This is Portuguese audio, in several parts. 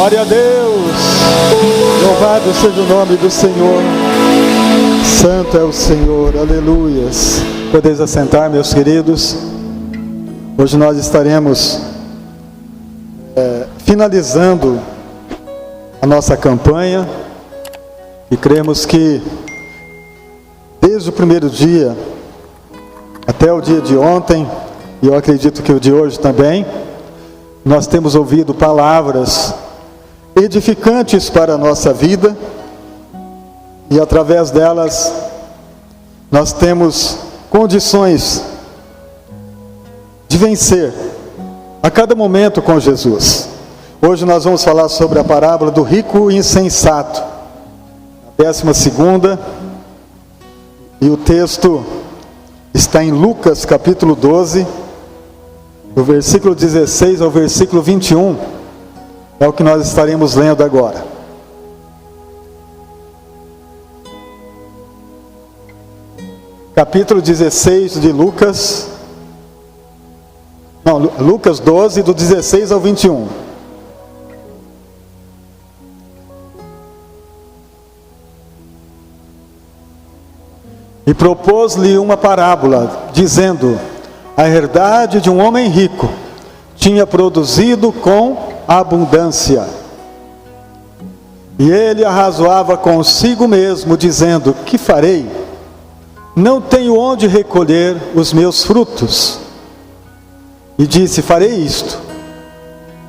Glória a Deus. Louvado seja o nome do Senhor. Santo é o Senhor. Aleluias. Podeis assentar, meus queridos. Hoje nós estaremos finalizando a nossa campanha. E cremos que desde o primeiro dia até o dia de ontem, e eu acredito que o de hoje também, nós temos ouvido palavras edificantes para a nossa vida, e através delas nós temos condições de vencer a cada momento com Jesus. Hoje nós vamos falar sobre a parábola do rico e insensato, a 12ª, e o texto está em Lucas capítulo 12, do versículo 16 ao versículo 21, é o que nós estaremos lendo agora. Capítulo 16 de Lucas, Lucas 12, do 16 ao 21. E propôs-lhe uma parábola, dizendo: a herdade de um homem rico tinha produzido com abundância. E ele arrazoava consigo mesmo, dizendo: que farei? Não tenho onde recolher os meus frutos. E disse: farei isto: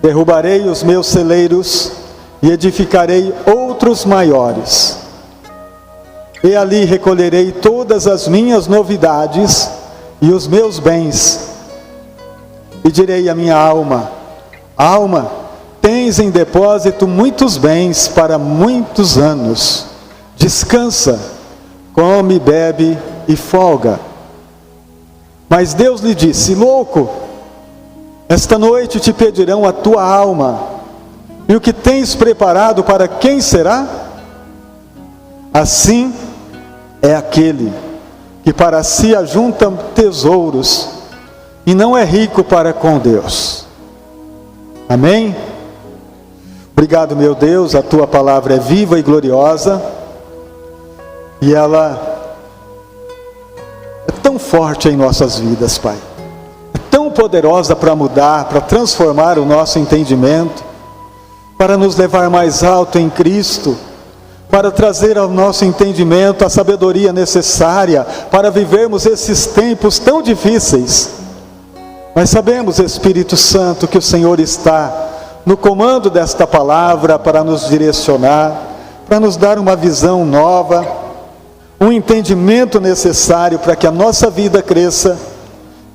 derrubarei os meus celeiros e edificarei outros maiores. E ali recolherei todas as minhas novidades e os meus bens, e direi à minha alma: alma, tens em depósito muitos bens para muitos anos, descansa, come, bebe e folga. Mas Deus lhe disse: louco, esta noite te pedirão a tua alma, e o que tens preparado para quem será? Assim é aquele que para si ajunta tesouros e não é rico para com Deus. Amém? Obrigado, meu Deus, a tua palavra é viva e gloriosa, e ela é tão forte em nossas vidas, Pai. É tão poderosa para mudar, para transformar o nosso entendimento, para nos levar mais alto em Cristo, para trazer ao nosso entendimento a sabedoria necessária para vivermos esses tempos tão difíceis. Mas sabemos, Espírito Santo, que o Senhor está no comando desta palavra para nos direcionar, para nos dar uma visão nova, um entendimento necessário para que a nossa vida cresça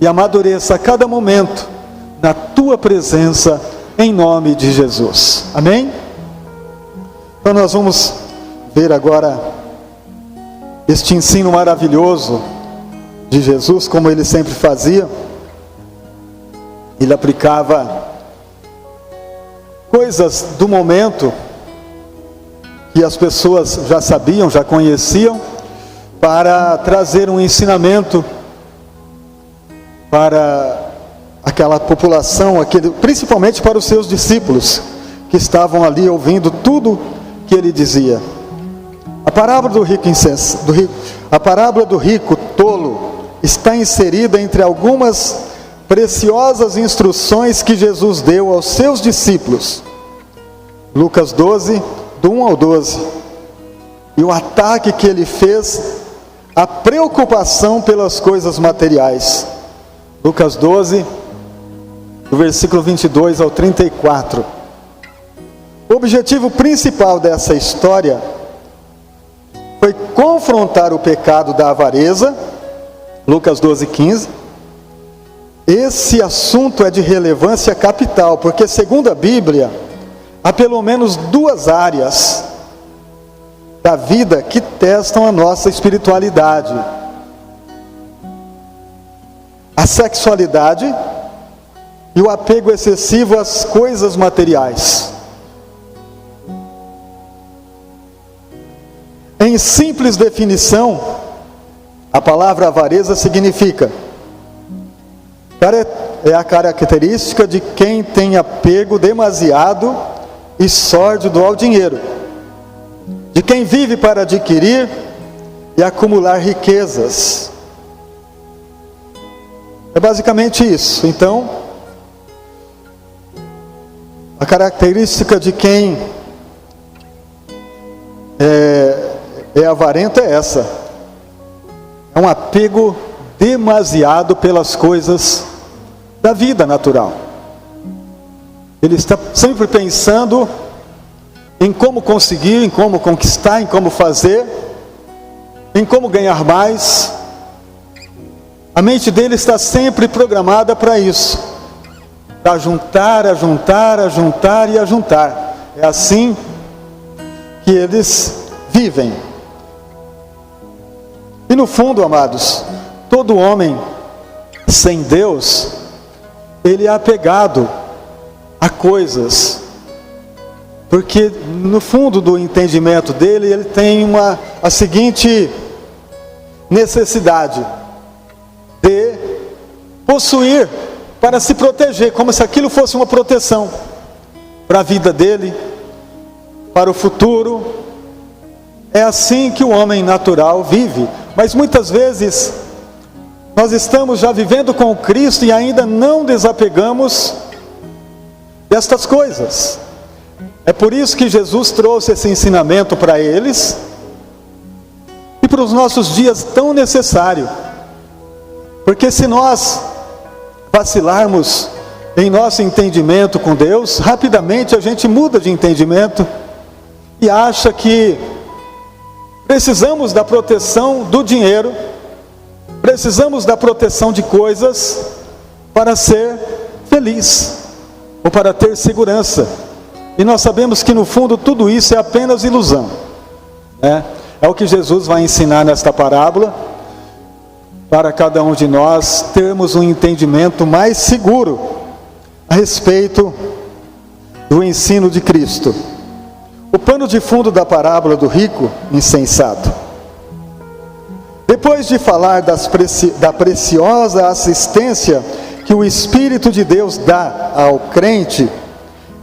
e amadureça a cada momento na Tua presença, em nome de Jesus. Amém? Então nós vamos ver agora este ensino maravilhoso de Jesus, como ele sempre fazia. Ele aplicava coisas do momento que as pessoas já sabiam, já conheciam, para trazer um ensinamento para aquela população, principalmente para os seus discípulos, que estavam ali ouvindo tudo que ele dizia. A parábola do rico tolo está inserida entre algumas preciosas instruções que Jesus deu aos seus discípulos. Lucas 12, do 1 ao 12. E o ataque que ele fez à preocupação pelas coisas materiais. Lucas 12, do versículo 22 ao 34. O objetivo principal dessa história foi confrontar o pecado da avareza, Lucas 12, 15. Esse assunto é de relevância capital, porque segundo a Bíblia, há pelo menos duas áreas da vida que testam a nossa espiritualidade: a sexualidade e o apego excessivo às coisas materiais. Em simples definição, a palavra avareza significa: é a característica de quem tem apego demasiado e sórdido ao dinheiro, de quem vive para adquirir e acumular riquezas. É basicamente isso. Então, a característica de quem é avarento é essa: é um apego demasiado pelas coisas da vida natural. Ele está sempre pensando em como conseguir, em como conquistar, em como fazer, em como ganhar mais. A mente dele está sempre programada para isso, para juntar, ajuntar e ajuntar. É assim que eles vivem. E no fundo, amados, todo homem sem Deus, ele é apegado a coisas, porque no fundo do entendimento dele, ele tem a seguinte necessidade de possuir para se proteger, como se aquilo fosse uma proteção para a vida dele, para o futuro. É assim que o homem natural vive. Mas muitas vezes nós estamos já vivendo com Cristo e ainda não desapegamos destas coisas. É por isso que Jesus trouxe esse ensinamento para eles e para os nossos dias tão necessário. Porque se nós vacilarmos em nosso entendimento com Deus, rapidamente a gente muda de entendimento e acha que precisamos da proteção do dinheiro, precisamos da proteção de coisas para ser feliz ou para ter segurança. E nós sabemos que no fundo tudo isso é apenas ilusão, né? É o que Jesus vai ensinar nesta parábola, para cada um de nós termos um entendimento mais seguro a respeito do ensino de Cristo. O pano de fundo da parábola do rico insensato. Depois de falar da preciosa assistência que o Espírito de Deus dá ao crente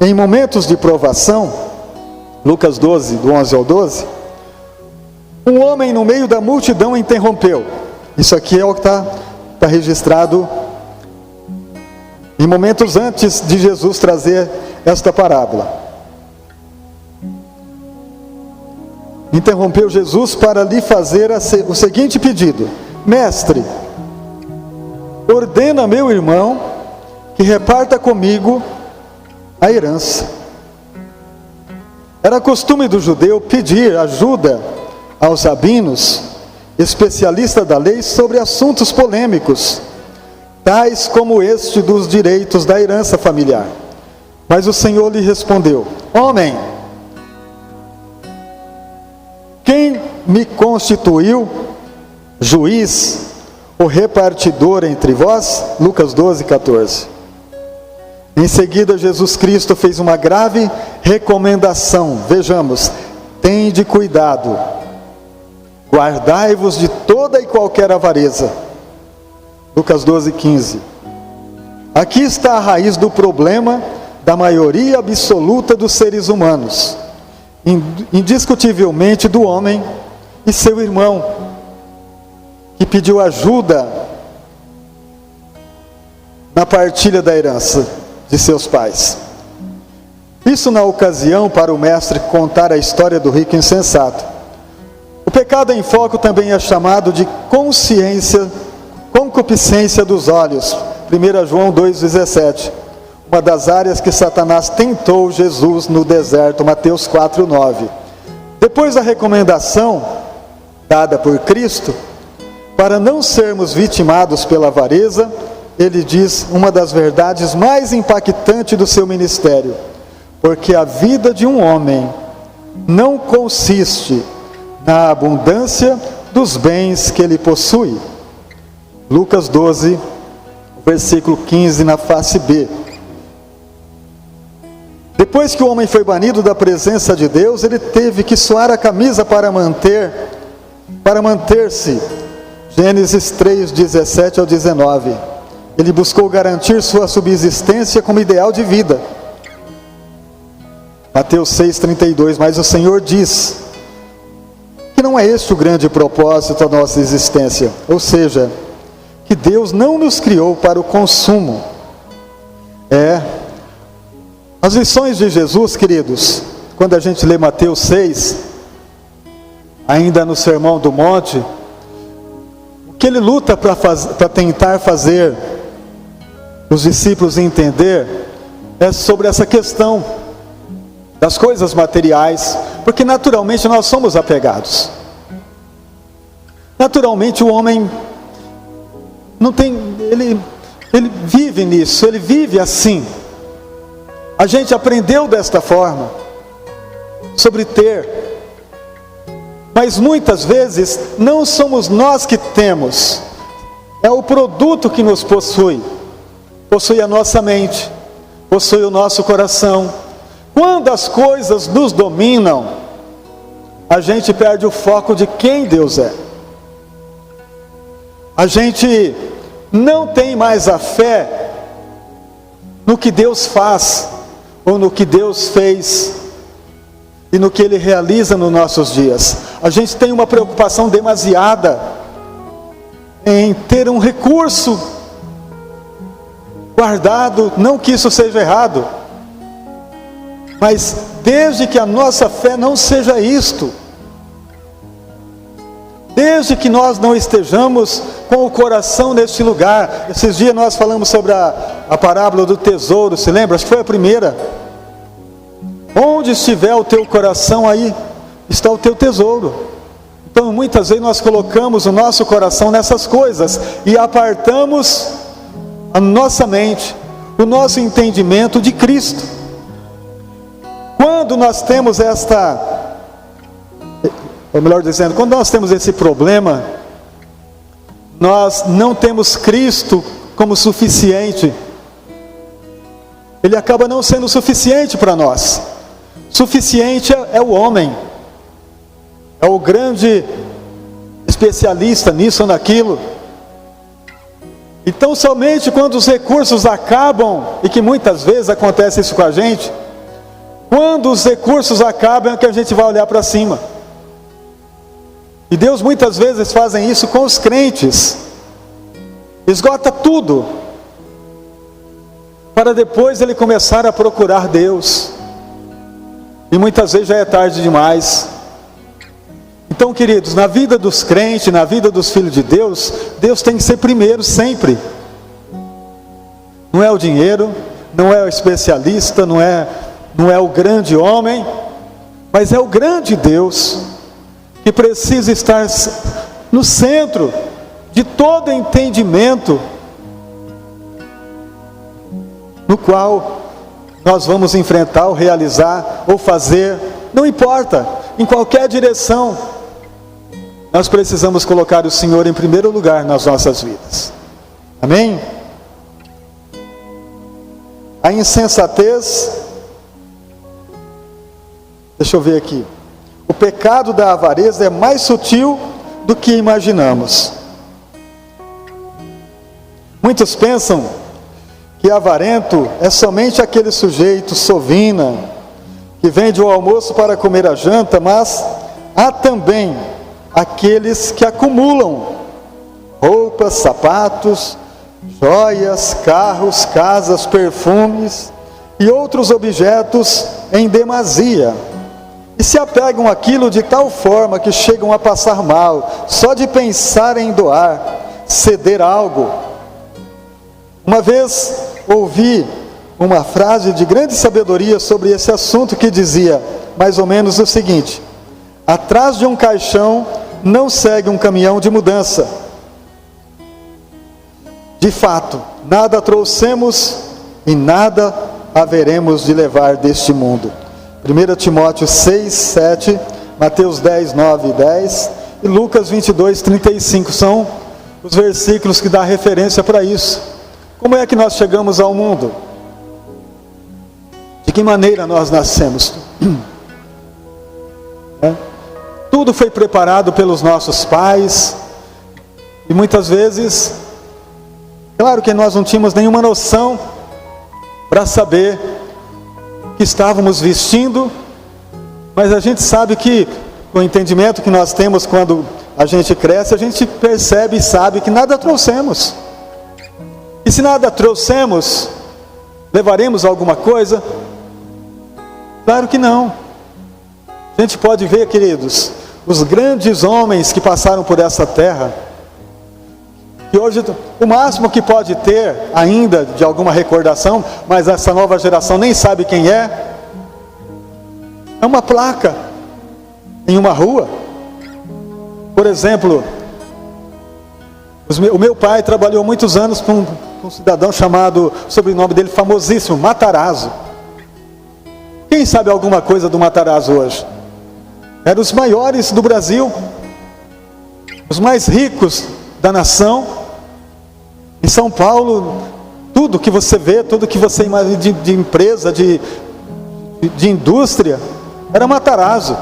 em momentos de provação, Lucas 12, do 11 ao 12, um homem no meio da multidão interrompeu. Isso aqui é o que está registrado em momentos antes de Jesus trazer esta parábola. Interrompeu Jesus para lhe fazer o seguinte pedido: Mestre, ordena meu irmão que reparta comigo a herança. Era costume do judeu pedir ajuda aos rabinos, especialistas da lei, sobre assuntos polêmicos, tais como este dos direitos da herança familiar. Mas o Senhor lhe respondeu: Homem, quem me constituiu juiz ou repartidor entre vós? Lucas 12, 14. Em seguida, Jesus Cristo fez uma grave recomendação. Vejamos: tende cuidado, guardai-vos de toda e qualquer avareza. Lucas 12, 15. Aqui está a raiz do problema da maioria absoluta dos seres humanos, indiscutivelmente do homem e seu irmão, que pediu ajuda na partilha da herança de seus pais. Isso na ocasião para o mestre contar a história do rico insensato. O pecado em foco também é chamado de concupiscência dos olhos. 1 João 2,17. Uma das áreas que Satanás tentou Jesus no deserto. Mateus 4,9. Depois da recomendação dada por Cristo, para não sermos vitimados pela avareza, ele diz uma das verdades mais impactantes do seu ministério: porque a vida de um homem não consiste na abundância dos bens que ele possui. Lucas 12, versículo 15, na face B. Depois que o homem foi banido da presença de Deus, ele teve que suar a camisa para manter-se. Gênesis 3, 17 ao 19. Ele buscou garantir sua subsistência como ideal de vida. Mateus 6,32, mas o Senhor diz que não é este o grande propósito da nossa existência, ou seja, que Deus não nos criou para o consumo. As lições de Jesus, queridos, quando a gente lê Mateus 6, ainda no Sermão do Monte, o que ele luta para tentar fazer os discípulos entender é sobre essa questão das coisas materiais, porque naturalmente nós somos apegados. Naturalmente o homem não tem, ele vive nisso, ele vive assim. A gente aprendeu desta forma, sobre ter, mas muitas vezes não somos nós que temos, é o produto que nos possui a nossa mente, possui o nosso coração. Quando as coisas nos dominam, a gente perde o foco de quem Deus é. A gente não tem mais a fé no que Deus faz, ou no que Deus fez, e no que Ele realiza nos nossos dias. A gente tem uma preocupação demasiada em ter um recurso guardado, não que isso seja errado, mas desde que a nossa fé não seja isto, desde que nós não estejamos com o coração neste lugar. Esses dias nós falamos sobre a parábola do tesouro, se lembra? Acho que foi a primeira. Onde estiver o teu coração, aí está o teu tesouro. Então muitas vezes nós colocamos o nosso coração nessas coisas e apartamos a nossa mente, o nosso entendimento de Cristo. Quando nós temos ou melhor dizendo, quando nós temos esse problema, nós não temos Cristo como suficiente. Ele acaba não sendo suficiente para nós. Suficiente é o homem, é o grande especialista nisso ou naquilo. Então somente quando os recursos acabam, e que muitas vezes acontece isso com a gente, quando os recursos acabam é que a gente vai olhar para cima. E Deus muitas vezes fazem isso com os crentes, esgota tudo, para depois ele começar a procurar Deus, e muitas vezes já é tarde demais. Então, queridos, na vida dos crentes, na vida dos filhos de Deus, Deus tem que ser primeiro sempre. Não é o dinheiro, não é o especialista, não é o grande homem, mas é o grande Deus, que precisa estar no centro de todo entendimento, no qual nós vamos enfrentar, ou realizar, ou fazer, não importa, em qualquer direção, nós precisamos colocar o Senhor em primeiro lugar nas nossas vidas. Amém? A insensatez, deixa eu ver aqui, o pecado da avareza é mais sutil do que imaginamos. Muitos pensam que avarento é somente aquele sujeito sovina, que vende o almoço para comer a janta, mas há também aqueles que acumulam roupas, sapatos, joias, carros, casas, perfumes e outros objetos em demasia, e se apegam àquilo de tal forma que chegam a passar mal, só de pensar em doar, ceder algo. Uma vez ouvi uma frase de grande sabedoria sobre esse assunto que dizia mais ou menos o seguinte: atrás de um caixão não segue um caminhão de mudança. De fato, nada trouxemos e nada haveremos de levar deste mundo. 1 Timóteo 6, 7, Mateus 10, 9 e 10 e Lucas 22, 35 são os versículos que dão referência para isso. Como é que nós chegamos ao mundo? De que maneira nós nascemos? Tudo foi preparado pelos nossos pais, e muitas vezes, claro que nós não tínhamos nenhuma noção para saber que estávamos vestindo, mas a gente sabe que, com o entendimento que nós temos quando a gente cresce, a gente percebe e sabe que nada trouxemos. E se nada trouxemos, levaremos alguma coisa? Claro que não. A gente pode ver, queridos, os grandes homens que passaram por essa terra, que hoje o máximo que pode ter ainda de alguma recordação, mas essa nova geração nem sabe quem é uma placa em uma rua. Por exemplo, o meu pai trabalhou muitos anos com um cidadão chamado, o sobrenome dele famosíssimo, Matarazzo. Quem sabe alguma coisa do Matarazzo hoje? Eram os maiores do Brasil, os mais ricos da nação. Em São Paulo, tudo que você vê, tudo que você imagina de empresa, de indústria, era Matarazzo.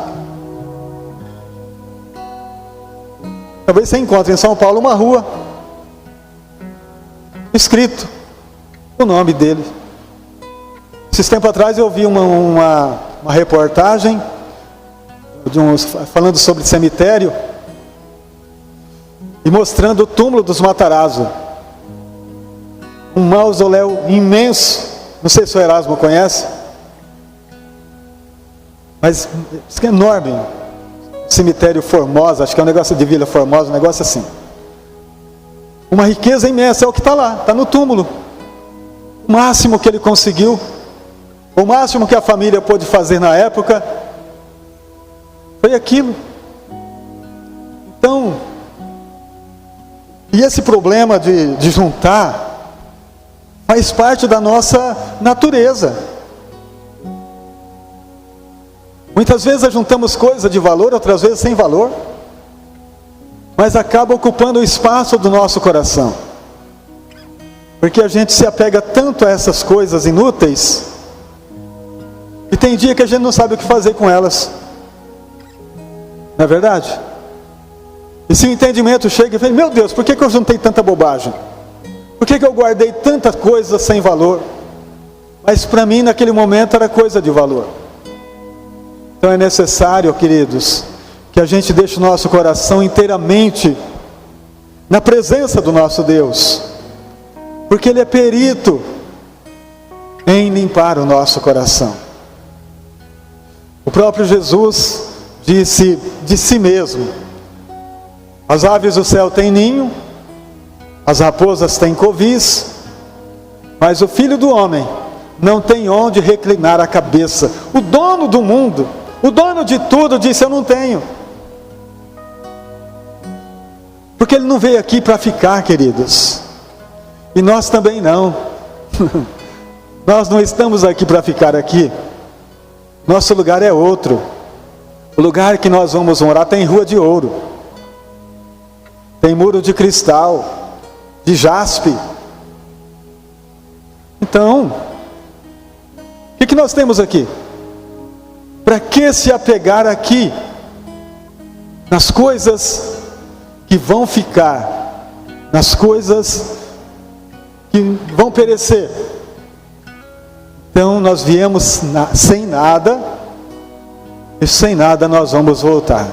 Talvez você encontre em São Paulo uma rua, escrito o nome dele. Esses tempos atrás eu vi uma reportagem falando sobre cemitério e mostrando o túmulo dos Matarazzo. Um mausoléu imenso. Não sei se o Erasmo conhece, mas isso que é enorme. Cemitério Formosa, acho que é um negócio de Vila Formosa, um negócio assim. Uma riqueza imensa, é o que está lá, está no túmulo. O máximo que ele conseguiu, o máximo que a família pôde fazer na época, foi aquilo. Então, e esse problema de juntar, faz parte da nossa natureza. Muitas vezes juntamos coisas de valor, outras vezes sem valor, mas acaba ocupando o espaço do nosso coração, porque a gente se apega tanto a essas coisas inúteis, e tem dia que a gente não sabe o que fazer com elas, não é verdade? E se o entendimento chega e fala, meu Deus, por que eu juntei tanta bobagem? Por que eu guardei tanta coisa sem valor? Mas para mim naquele momento era coisa de valor. Então é necessário, queridos, que a gente deixe o nosso coração inteiramente na presença do nosso Deus, porque Ele é perito em limpar o nosso coração. O próprio Jesus disse de si mesmo: as aves do céu têm ninho, as raposas têm covis, mas o Filho do Homem não tem onde reclinar a cabeça. O dono do mundo, o dono de tudo, disse: eu não tenho. Porque Ele não veio aqui para ficar, queridos. E nós também não. Nós não estamos aqui para ficar aqui. Nosso lugar é outro. O lugar que nós vamos morar tem rua de ouro, tem muro de cristal, de jaspe. Então, o que nós temos aqui? Para que se apegar aqui nas coisas que vão ficar, nas coisas que vão perecer? Então nós viemos sem nada, e sem nada nós vamos voltar.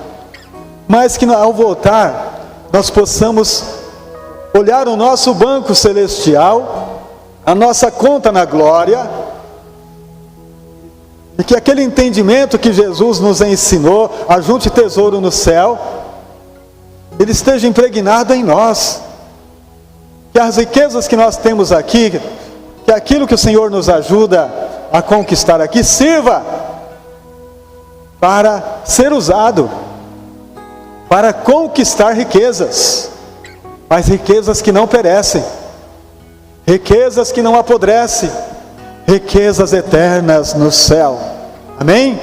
Mas que ao voltar, nós possamos olhar o nosso banco celestial, a nossa conta na glória, e que aquele entendimento que Jesus nos ensinou, ajunte tesouro no céu, ele esteja impregnado em nós. Que as riquezas que nós temos aqui, que aquilo que o Senhor nos ajuda a conquistar aqui, sirva para ser usado, para conquistar riquezas, mas riquezas que não perecem, riquezas que não apodrecem, riquezas eternas no céu. Amém?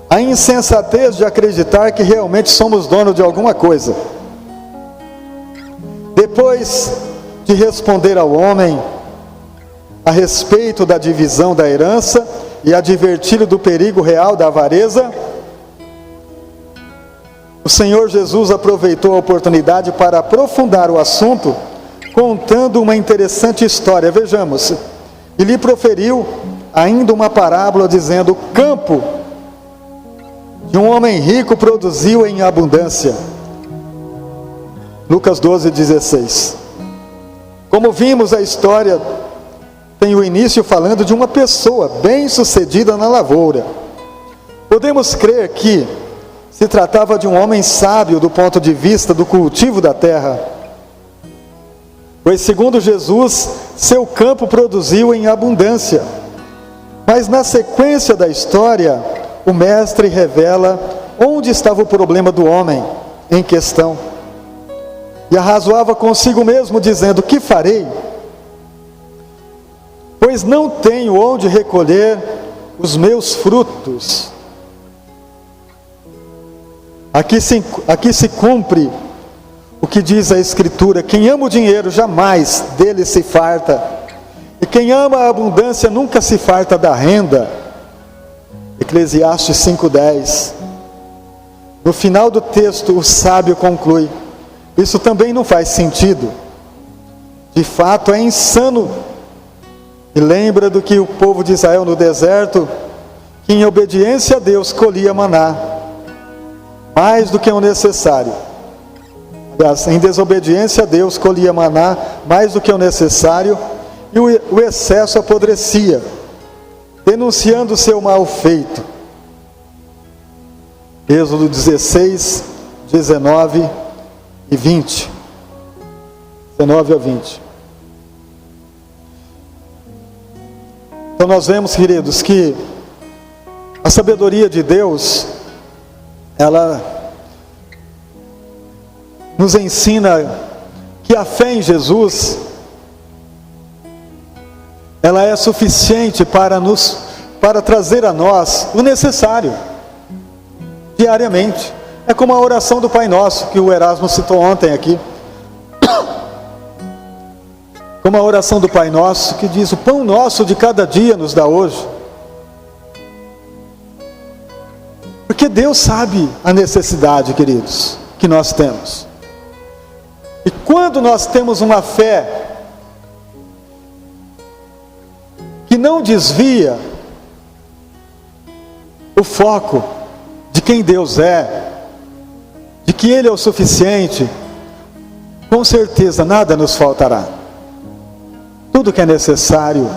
A insensatez de acreditar que realmente somos donos de alguma coisa. Depois de responder ao homem a respeito da divisão da herança e adverti-lo do perigo real da avareza, o Senhor Jesus aproveitou a oportunidade para aprofundar o assunto, contando uma interessante história. Vejamos, E lhe proferiu ainda uma parábola, dizendo: o campo de um homem rico produziu em abundância. Lucas 12:16. Como vimos, a história tem o início falando de uma pessoa bem-sucedida na lavoura. Podemos crer que se tratava de um homem sábio do ponto de vista do cultivo da terra, pois, segundo Jesus, seu campo produziu em abundância. Mas na sequência da história, o mestre revela onde estava o problema do homem em questão. E arrazoava consigo mesmo, dizendo: que farei? Pois não tenho onde recolher os meus frutos. Aqui se cumpre o que diz a Escritura: quem ama o dinheiro jamais dele se farta, e quem ama a abundância nunca se farta da renda. Eclesiastes 5:10. No final do texto, o sábio conclui: isso também não faz sentido. De fato, é insano. E lembra do que o povo de Israel no deserto, que em obediência a Deus colhia maná, mais do que o necessário. Aliás, em desobediência a Deus colhia maná mais do que o necessário, e o excesso apodrecia, denunciando o seu mal feito. Êxodo 16, 19 e 20. 19 a 20. Então nós vemos, queridos, que a sabedoria de Deus, ela nos ensina que a fé em Jesus, ela é suficiente para trazer a nós o necessário, diariamente. É como a oração do Pai Nosso, que o Erasmo citou ontem aqui. Como a oração do Pai Nosso, que diz: o pão nosso de cada dia nos dá hoje. Porque Deus sabe a necessidade, queridos, que nós temos. E quando nós temos uma fé que não desvia o foco de quem Deus é, de que Ele é o suficiente, com certeza nada nos faltará. Tudo que é necessário,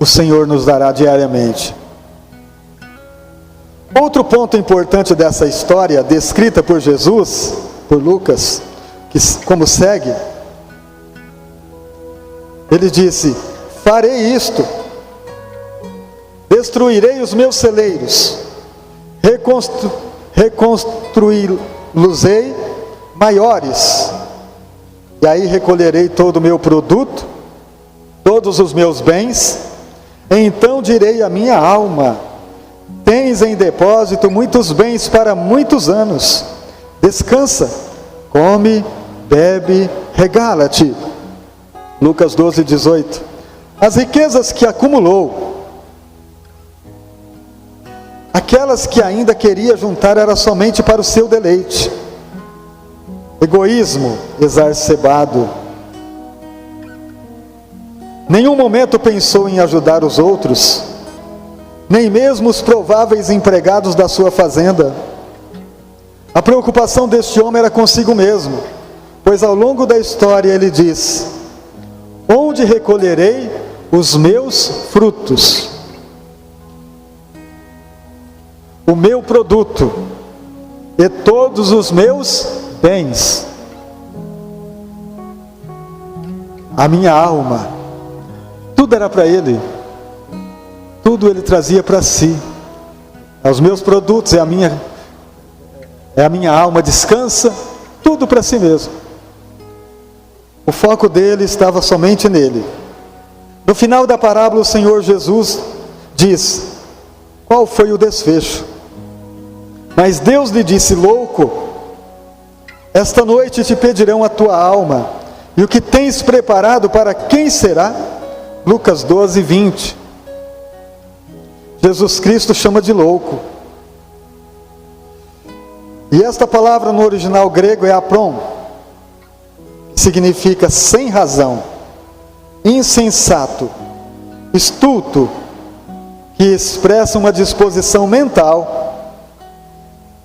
o Senhor nos dará diariamente. Outro ponto importante dessa história, descrita por Jesus, por Lucas, que como segue, ele disse: farei isto, destruirei os meus celeiros, reconstruí-los-ei maiores, e aí recolherei todo o meu produto, todos os meus bens. Então direi à minha alma: tens em depósito muitos bens para muitos anos, descansa, come, bebe, regala-te. Lucas 12:18. As riquezas que acumulou, aquelas que ainda queria juntar, era somente para o seu deleite. Egoísmo exacerbado. Nenhum momento pensou em ajudar os outros, nem mesmo os prováveis empregados da sua fazenda. A preocupação deste homem era consigo mesmo, pois ao longo da história ele diz: onde recolherei os meus frutos? O meu produto e todos os meus bens. A minha alma. Tudo era para ele, tudo ele trazia para si. Os meus produtos, é a minha alma, descansa, tudo para si mesmo. O foco dele estava somente nele. No final da parábola, o Senhor Jesus diz qual foi o desfecho. Mas Deus lhe disse: louco, esta noite te pedirão a tua alma, e o que tens preparado para quem será? Lucas 12:20. Jesus Cristo chama de louco. E esta palavra no original grego é apron, que significa sem razão, insensato, estulto, que expressa uma disposição mental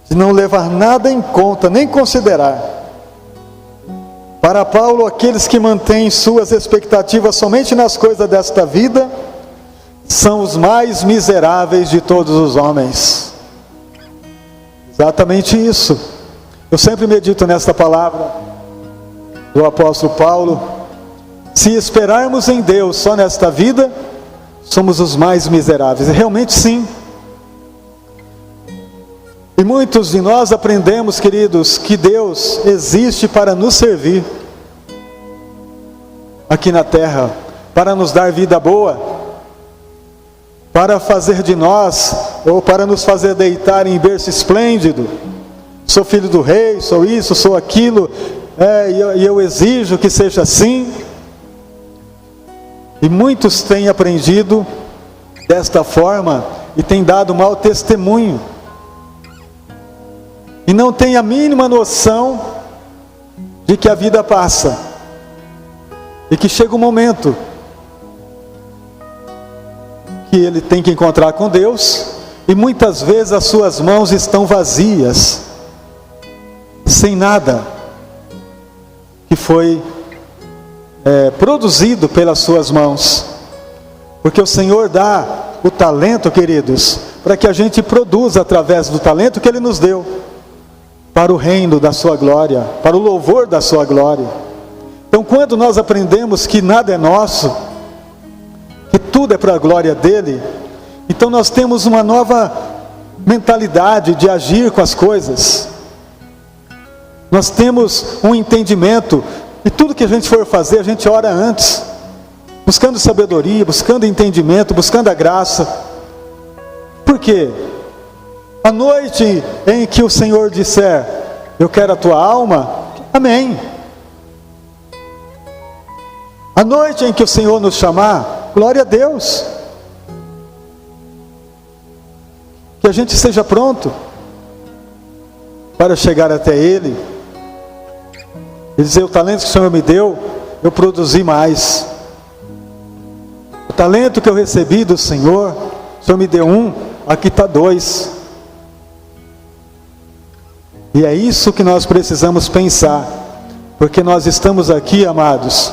de não levar nada em conta, nem considerar. Para Paulo, aqueles que mantêm suas expectativas somente nas coisas desta vida são os mais miseráveis de todos os homens. Exatamente isso. Eu sempre medito nesta palavra do apóstolo Paulo. Se esperarmos em Deus só nesta vida, somos os mais miseráveis. E realmente sim. E muitos de nós aprendemos, queridos, que Deus existe para nos servir aqui na terra, para nos dar vida boa, para fazer de nós, ou para nos fazer deitar em berço esplêndido. Sou filho do rei, sou isso, sou aquilo, e eu exijo que seja assim. E muitos têm aprendido desta forma e têm dado mau testemunho. E não têm a mínima noção de que a vida passa. E que chega um momento que ele tem que encontrar com Deus. E muitas vezes as suas mãos estão vazias. Sem nada que foi produzido pelas suas mãos. Porque o Senhor dá o talento, queridos, para que a gente produza através do talento que Ele nos deu, para o reino da sua glória, para o louvor da sua glória. Então, quando nós aprendemos que nada é nosso, que tudo é para a glória dEle, então nós temos uma nova mentalidade de agir com as coisas. Nós temos um entendimento, e tudo que a gente for fazer, a gente ora antes, buscando sabedoria, buscando entendimento, buscando a graça. Por quê? A noite em que o Senhor disser, eu quero a tua alma, amém. A noite em que o Senhor nos chamar, glória a Deus. Que a gente seja pronto para chegar até Ele e dizer, o talento que o Senhor me deu, eu produzi mais. O talento que eu recebi do Senhor, o Senhor me deu um, aqui está 2. E é isso que nós precisamos pensar, porque nós estamos aqui, amados,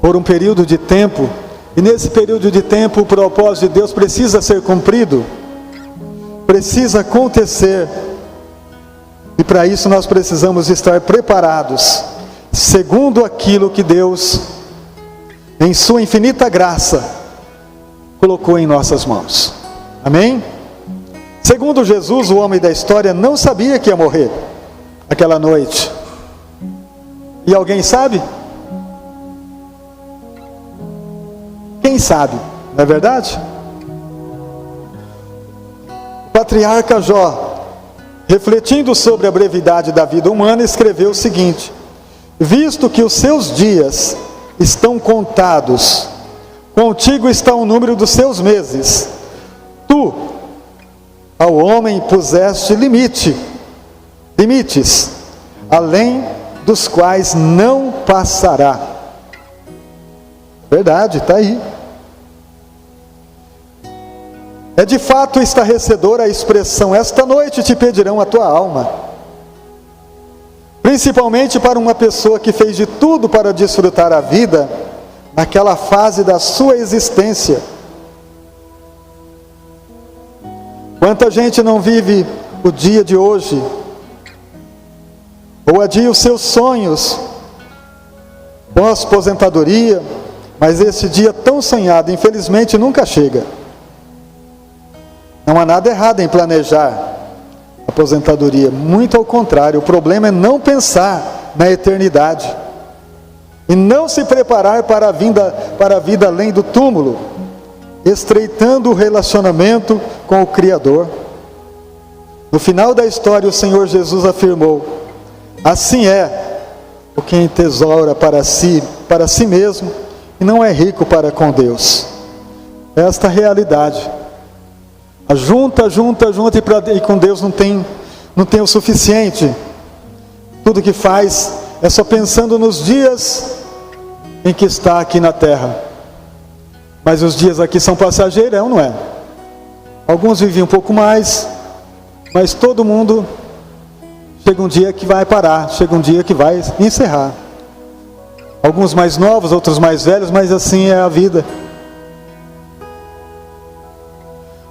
por um período de tempo, e nesse período de tempo o propósito de Deus precisa ser cumprido, precisa acontecer, e para isso nós precisamos estar preparados, segundo aquilo que Deus, em sua infinita graça, colocou em nossas mãos. Amém? Segundo Jesus, o homem da história não sabia que ia morrer aquela noite. E alguém sabe? Quem sabe? Não é verdade? O patriarca Jó, refletindo sobre a brevidade da vida humana, escreveu o seguinte: visto que os seus dias estão contados, contigo está o número dos seus meses. Tu, ao homem puseste limites, além dos quais não passará. Verdade, está aí. É de fato estarrecedora a expressão, esta noite te pedirão a tua alma. Principalmente para uma pessoa que fez de tudo para desfrutar a vida, naquela fase da sua existência. Quanta gente não vive o dia de hoje, ou adia os seus sonhos, pós-aposentadoria, mas esse dia tão sonhado, infelizmente, nunca chega. Não há nada errado em planejar a aposentadoria, muito ao contrário, o problema é não pensar na eternidade, e não se preparar para a vida além do túmulo, estreitando o relacionamento com o Criador. No final da história, o Senhor Jesus afirmou: assim é o que entesoura para si mesmo, e não é rico para com Deus. Esta realidade. Junta, e com Deus não tem o suficiente. Tudo que faz é só pensando nos dias em que está aqui na terra. Mas os dias aqui são passageirão, não é? Alguns vivem um pouco mais, mas todo mundo chega um dia que vai parar, chega um dia que vai encerrar. Alguns mais novos, outros mais velhos, mas assim é a vida.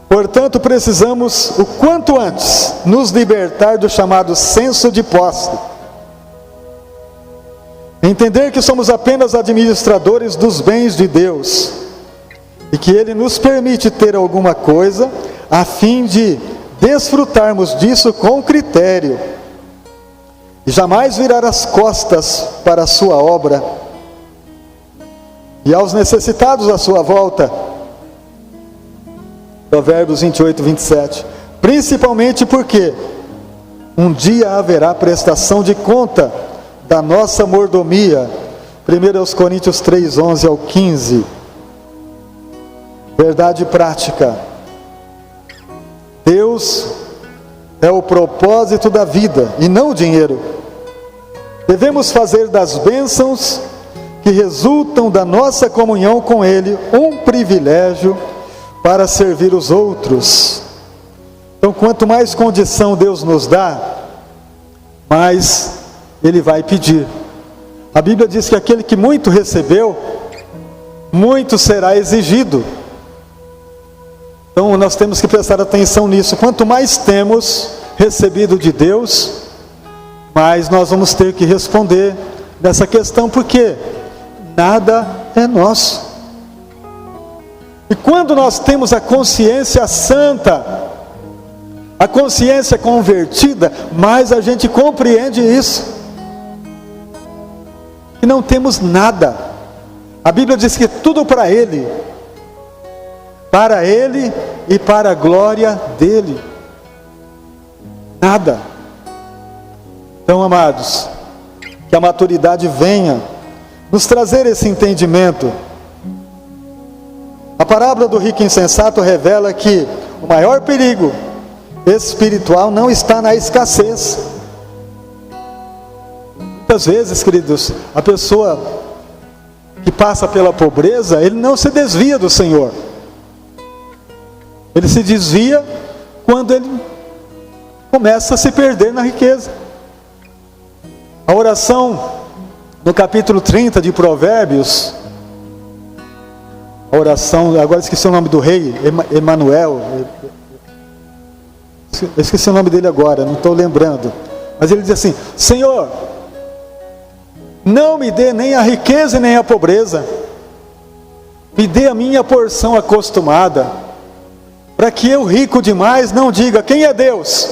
Portanto, precisamos, o quanto antes, nos libertar do chamado senso de posse. Entender que somos apenas administradores dos bens de Deus e que Ele nos permite ter alguma coisa a fim de desfrutarmos disso com critério e jamais virar as costas para a sua obra e aos necessitados à sua volta. Provérbios 28, 27. Principalmente porque um dia haverá prestação de conta da nossa mordomia. 1 Coríntios 3, 11 ao 15. Verdade prática. Deus é o propósito da vida e não o dinheiro. Devemos fazer das bênçãos que resultam da nossa comunhão com Ele um privilégio para servir os outros. Então, quanto mais condição Deus nos dá, mais Ele vai pedir. A Bíblia diz que aquele que muito recebeu, muito será exigido. Então, nós temos que prestar atenção nisso. Quanto mais temos recebido de Deus, mais nós vamos ter que responder nessa questão, porque nada é nosso. E quando nós temos a consciência santa, a consciência convertida, mais a gente compreende isso. Que não temos nada. A Bíblia diz que tudo para Ele e para a glória dEle. Nada. Então, amados, que a maturidade venha nos trazer esse entendimento. A parábola do rico insensato revela que o maior perigo espiritual não está na escassez. Muitas vezes, queridos, a pessoa que passa pela pobreza, ele não se desvia do Senhor. Ele se desvia quando ele começa a se perder na riqueza. A oração no capítulo 30 de Provérbios, a oração, agora esqueci o nome do rei, Emanuel, esqueci o nome dele agora, não estou lembrando, mas ele diz assim: Senhor, não me dê nem a riqueza nem a pobreza, me dê a minha porção acostumada, para que eu, rico demais, não diga quem é Deus,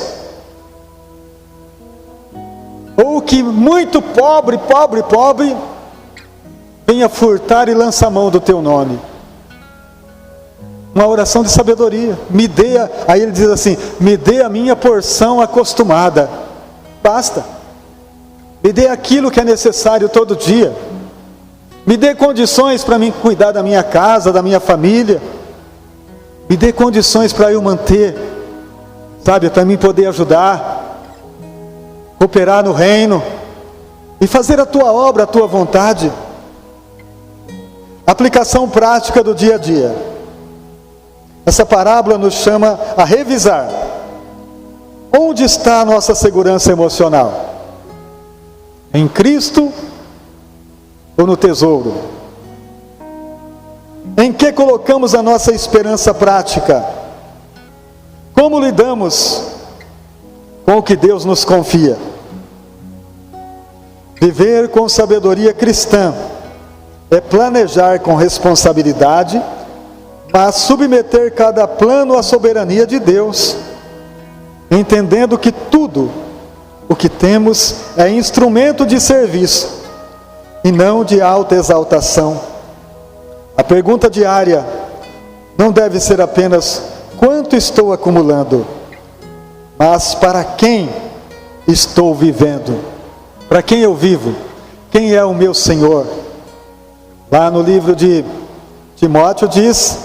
ou que muito pobre, venha furtar e lançar a mão do teu nome. Uma oração de sabedoria. Aí ele diz assim: me dê a minha porção acostumada. Basta. Me dê aquilo que é necessário todo dia. Me dê condições para mim cuidar da minha casa, da minha família. Me dê condições para eu manter, sabe, para mim poder ajudar, cooperar no reino e fazer a tua obra, a tua vontade. Aplicação prática do dia a dia. Essa parábola nos chama a revisar. Onde está a nossa segurança emocional? Em Cristo ou no tesouro? Em que colocamos a nossa esperança prática? Como lidamos com o que Deus nos confia? Viver com sabedoria cristã é planejar com responsabilidade, mas submeter cada plano à soberania de Deus, entendendo que tudo o que temos é instrumento de serviço e não de autoexaltação. A pergunta diária não deve ser apenas quanto estou acumulando, mas para quem estou vivendo, para quem eu vivo, quem é o meu Senhor. Lá no livro de Timóteo diz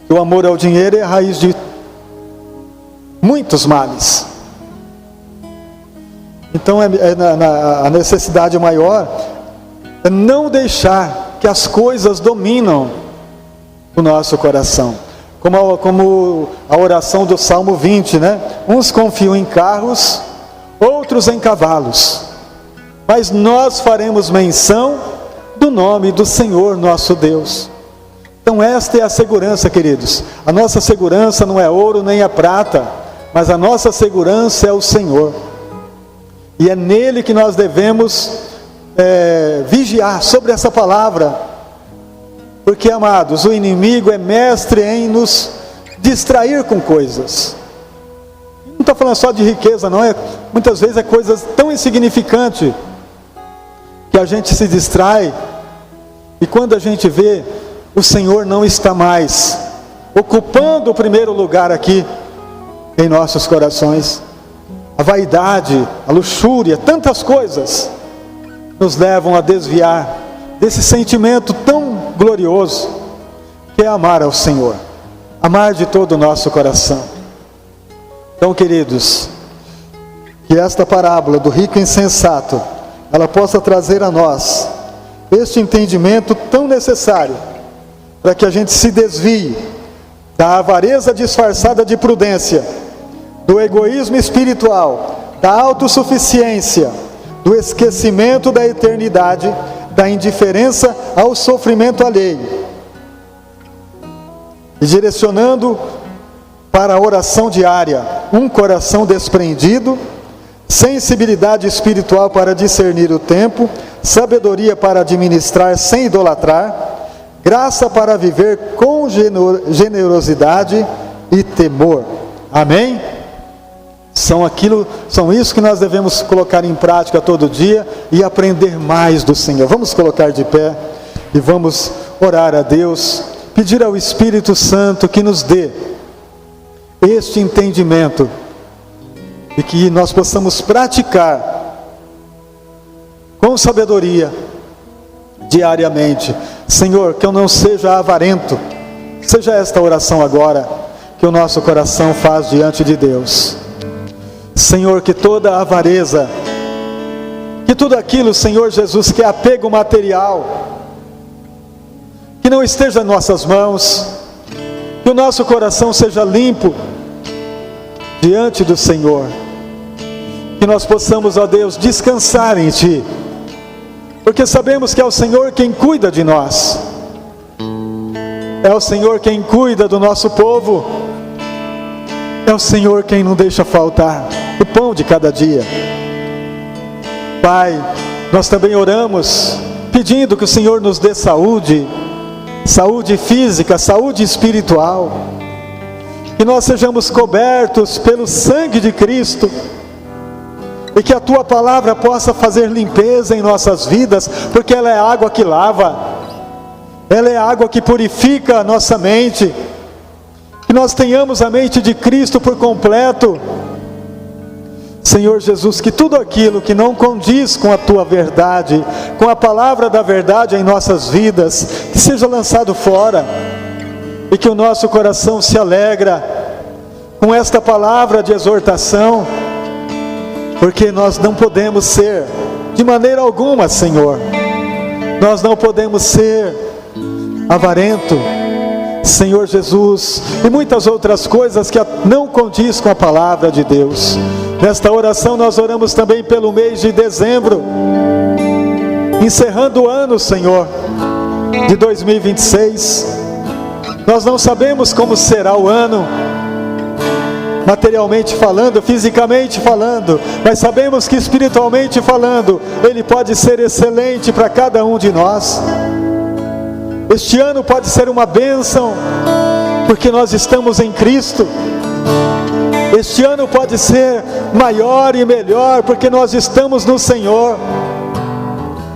que o amor ao dinheiro é a raiz de muitos males. Então a necessidade maior é não deixar que as coisas dominam o nosso coração. Como a oração do Salmo 20, né? Uns confiam em carros, outros em cavalos, mas nós faremos menção do nome do Senhor nosso Deus. Então esta é a segurança, queridos. A nossa segurança não é ouro nem é prata, mas a nossa segurança é o Senhor. E é nele que nós devemos vigiar sobre essa palavra. Porque, amados, o inimigo é mestre em nos distrair com coisas. Não está falando só de riqueza, não. Muitas vezes é coisas tão insignificantes que a gente se distrai. E quando a gente vê, o Senhor não está mais ocupando o primeiro lugar aqui em nossos corações. A vaidade, a luxúria, tantas coisas nos levam a desviar desse sentimento tão glorioso que é amar ao Senhor, amar de todo o nosso coração. Então, queridos, que esta parábola do rico insensato, ela possa trazer a nós este entendimento tão necessário para que a gente se desvie da avareza disfarçada de prudência, do egoísmo espiritual, da autossuficiência, do esquecimento da eternidade, da indiferença ao sofrimento alheio, e direcionando para a oração diária, um coração desprendido, sensibilidade espiritual para discernir o tempo, sabedoria para administrar sem idolatrar, graça para viver com generosidade e temor. Amém? São isso que nós devemos colocar em prática todo dia e aprender mais do Senhor. Vamos colocar de pé e vamos orar a Deus, pedir ao Espírito Santo que nos dê este entendimento e que nós possamos praticar com sabedoria diariamente. Senhor, que eu não seja avarento. Seja esta oração agora que o nosso coração faz diante de Deus. Senhor, que toda a avareza, que tudo aquilo, Senhor Jesus, que é apego material, que não esteja em nossas mãos, que o nosso coração seja limpo diante do Senhor, que nós possamos, ó Deus, descansar em Ti, porque sabemos que é o Senhor quem cuida de nós, é o Senhor quem cuida do nosso povo, é o Senhor quem não deixa faltar o pão de cada dia. Pai, nós também oramos pedindo que o Senhor nos dê saúde, saúde física, saúde espiritual, que nós sejamos cobertos pelo sangue de Cristo, e que a Tua palavra possa fazer limpeza em nossas vidas, porque ela é água que lava, ela é água que purifica a nossa mente, que nós tenhamos a mente de Cristo por completo. Senhor Jesus, que tudo aquilo que não condiz com a Tua verdade, com a palavra da verdade em nossas vidas, que seja lançado fora, e que o nosso coração se alegra com esta palavra de exortação, porque nós não podemos ser, de maneira alguma, Senhor, nós não podemos ser avarento, Senhor Jesus, e muitas outras coisas que não condiz com a palavra de Deus. Nesta oração nós oramos também pelo mês de dezembro, encerrando o ano, Senhor, de 2026. Nós não sabemos como será o ano, materialmente falando, fisicamente falando, mas sabemos que espiritualmente falando, ele pode ser excelente para cada um de nós. Este ano pode ser uma bênção, porque nós estamos em Cristo. Este ano pode ser maior e melhor, porque nós estamos no Senhor.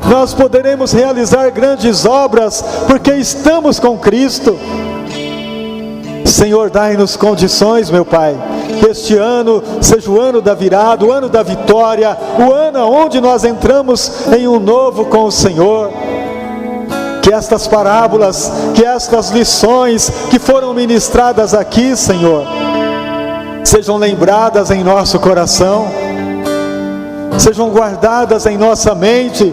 Nós poderemos realizar grandes obras, porque estamos com Cristo. Senhor, dai-nos condições, meu Pai, que este ano seja o ano da virada, o ano da vitória, o ano onde nós entramos em um novo com o Senhor. Que estas parábolas, que estas lições que foram ministradas aqui, Senhor, sejam lembradas em nosso coração, sejam guardadas em nossa mente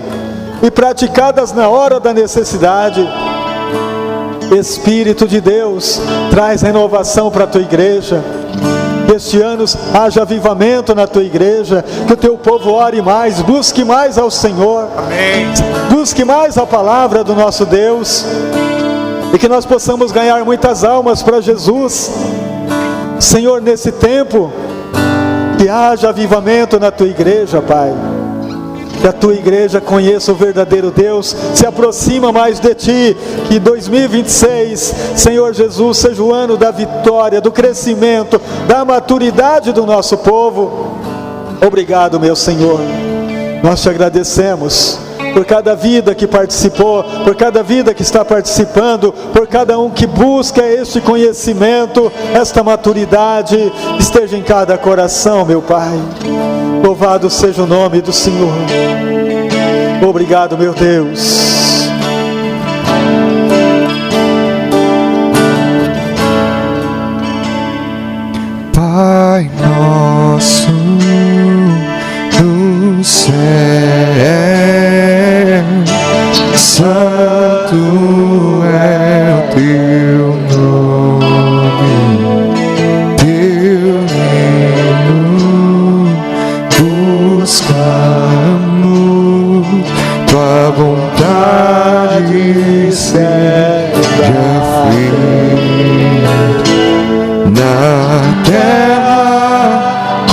e praticadas na hora da necessidade. Espírito de Deus, traz renovação para a tua igreja. Que este ano haja avivamento na tua igreja, que o teu povo ore mais, busque mais ao Senhor. Amém. Busque mais a palavra do nosso Deus, e que nós possamos ganhar muitas almas para Jesus. Senhor, nesse tempo, que haja avivamento na tua igreja, Pai. Que a tua igreja conheça o verdadeiro Deus, se aproxima mais de ti. Que 2026, Senhor Jesus, seja o ano da vitória, do crescimento, da maturidade do nosso povo. Obrigado, meu Senhor. Nós te agradecemos por cada vida que participou, por cada vida que está participando, por cada um que busca este conhecimento, esta maturidade, esteja em cada coração, meu Pai. Louvado seja o nome do Senhor. Obrigado, meu Deus. Pai nosso no céu, santo é o teu nome, teu reino buscamos, tua vontade seja feita na terra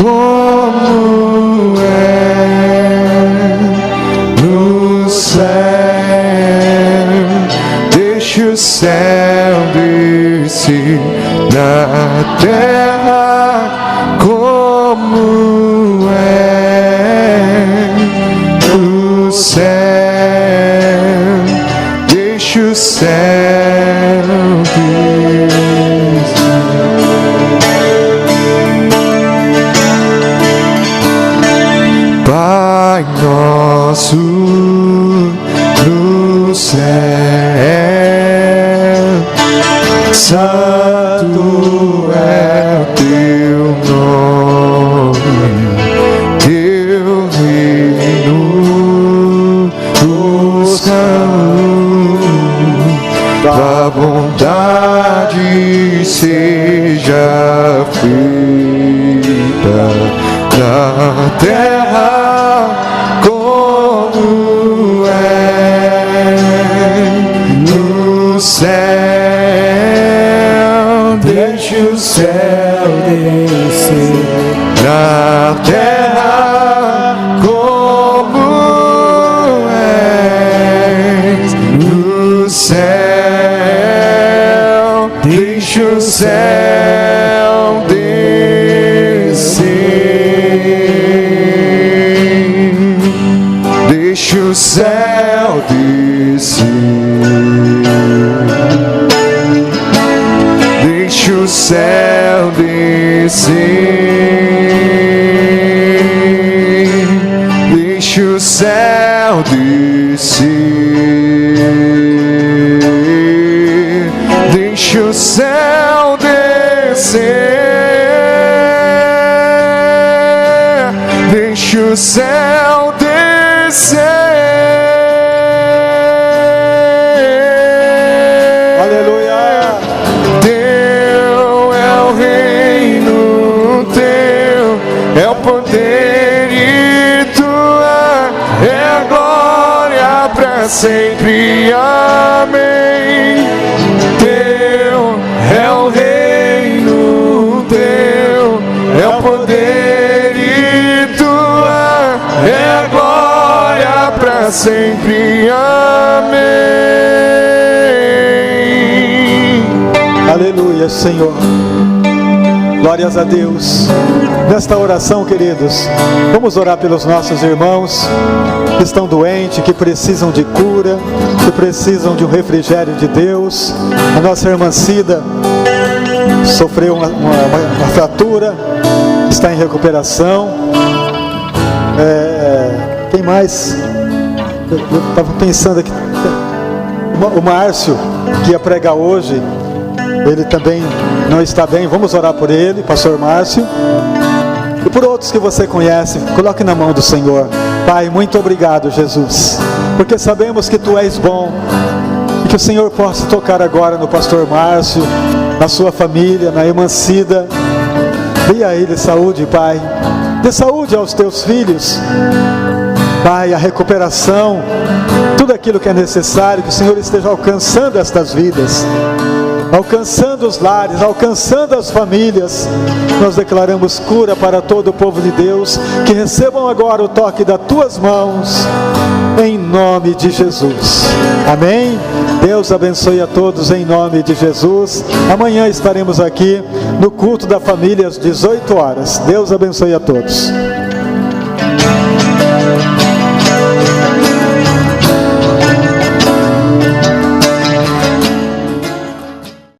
como é no céu. Deixa o céu descer na terra como é no céu. Deixa o céu descer. Pai nosso no céu, santo é o teu nome, teu reino buscamos, tua vontade seja feita na terra como é no céu. Deixa o céu descer na terra como é no céu. Deixa o céu descer. Deixa o céu descer. Deixa o céu descer. Deixa o céu descer. Deixa o céu descer. Deixa o céu descer. Aleluia. Teu é o reino, teu é o poder e tua é a glória para sempre. Amém. Teu é o reino, teu é o poder e tua é a glória para sempre. Amém. Aleluia, Senhor. Glórias a Deus. Nesta oração, queridos, vamos orar pelos nossos irmãos que estão doentes, que precisam de cura, que precisam de um refrigério de Deus. A nossa irmã Cida sofreu uma fratura, está em recuperação. Quem mais? Eu estava pensando aqui. O Márcio, que ia pregar hoje, ele também não está bem. Vamos orar por ele, pastor Márcio. E por outros que você conhece, coloque na mão do Senhor. Pai, muito obrigado, Jesus, porque sabemos que Tu és bom, e Que o Senhor possa tocar agora no pastor Márcio, na sua família, na irmã Cida. Dê a ele saúde, Pai. Dê saúde aos teus filhos. Pai, a recuperação, tudo aquilo que é necessário, que o Senhor esteja alcançando estas vidas, alcançando os lares, alcançando as famílias. Nós declaramos cura para todo o povo de Deus, que recebam agora o toque das tuas mãos, em nome de Jesus. Amém? Deus abençoe a todos em nome de Jesus. Amanhã estaremos aqui no culto da família às 18 horas. Deus abençoe a todos.